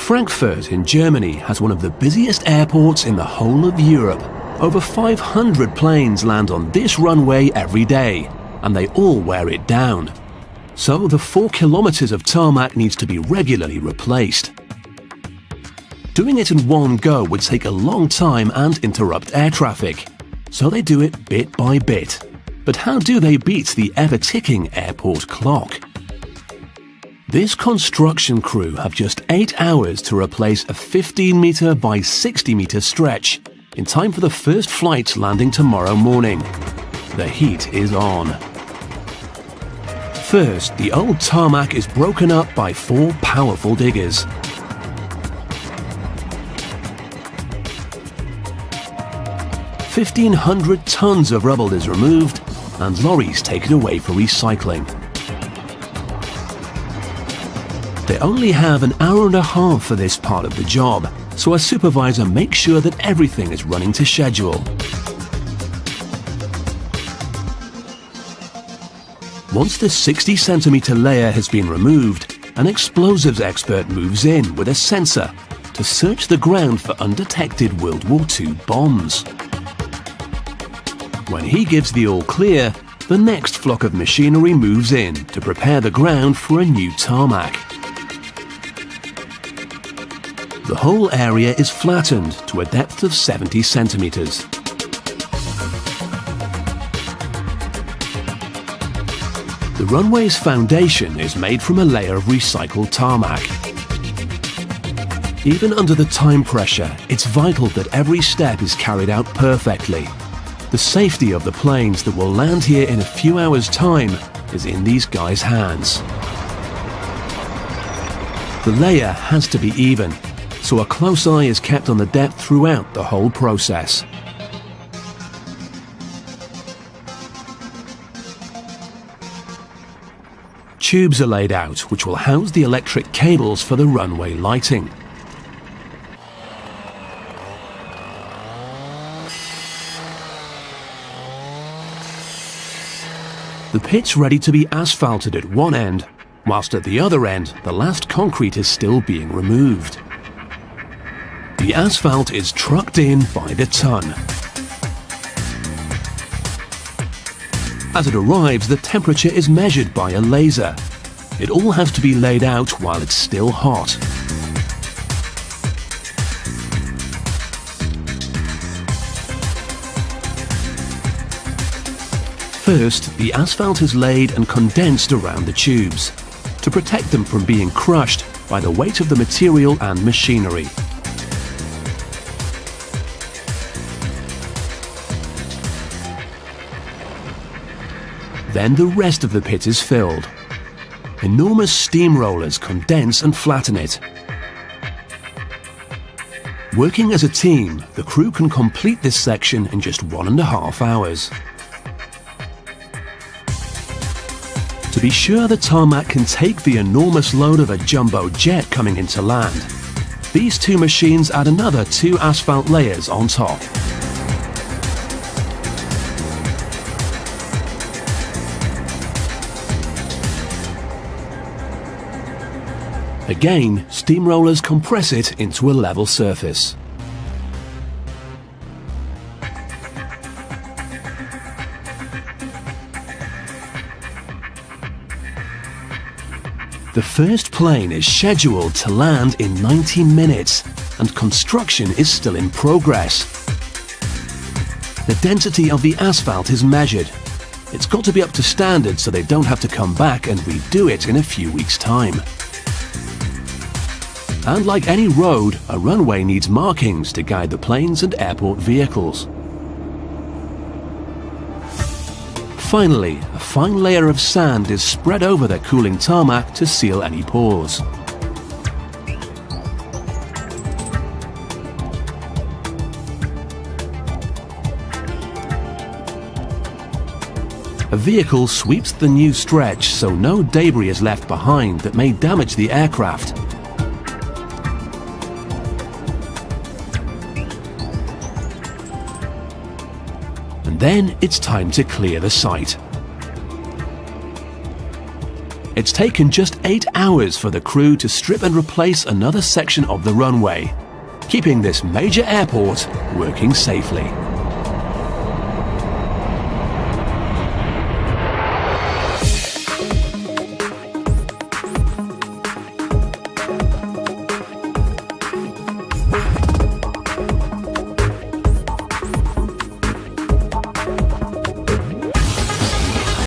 Frankfurt in Germany has one of the busiest airports in the whole of Europe. Over 500 planes land on this runway every day, and they all wear it down. So the 4 kilometers of tarmac needs to be regularly replaced. Doing it in one go would take a long time and interrupt air traffic, so they do it bit by bit. But how do they beat the ever-ticking airport clock? This construction crew have just 8 hours to replace a 15-meter by 60-meter stretch in time for the first flight landing tomorrow morning. The heat is on. First, the old tarmac is broken up by 4 powerful diggers. "1,500 tons of rubble is removed and lorries take it away for recycling. They only have an hour and a half for this part of the job, so a supervisor makes sure that everything is running to schedule. Once the 60-centimeter layer has been removed, an explosives expert moves in with a sensor to search the ground for undetected World War II bombs. When he gives the all clear, the next flock of machinery moves in to prepare the ground for a new tarmac. The whole area is flattened to a depth of 70 centimeters. The runway's foundation is made from a layer of recycled tarmac. Even under the time pressure, it's vital that every step is carried out perfectly. The safety of the planes that will land here in a few hours' time is in these guys' hands. The layer has to be even, so a close eye is kept on the depth throughout the whole process. Tubes are laid out, which will house the electric cables for the runway lighting. The pit's ready to be asphalted at one end, whilst at the other end, the last concrete is still being removed. The asphalt is trucked in by the ton. As it arrives, the temperature is measured by a laser. It all has to be laid out while it's still hot. First, the asphalt is laid and condensed around the tubes to protect them from being crushed by the weight of the material and machinery. Then the rest of the pit is filled. Enormous steamrollers condense and flatten it. Working as a team, the crew can complete this section in just 1.5 hours. To be sure the tarmac can take the enormous load of a jumbo jet coming into land, these 2 machines add another 2 asphalt layers on top. Again, steamrollers compress it into a level surface. The first plane is scheduled to land in 90 minutes, and construction is still in progress. The density of the asphalt is measured. It's got to be up to standard so they don't have to come back and redo it in a few weeks' time. And like any road, a runway needs markings to guide the planes and airport vehicles. Finally, a fine layer of sand is spread over the cooling tarmac to seal any pores. A vehicle sweeps the new stretch so no debris is left behind that may damage the aircraft. And then it's time to clear the site. It's taken just 8 hours for the crew to strip and replace another section of the runway, keeping this major airport working safely.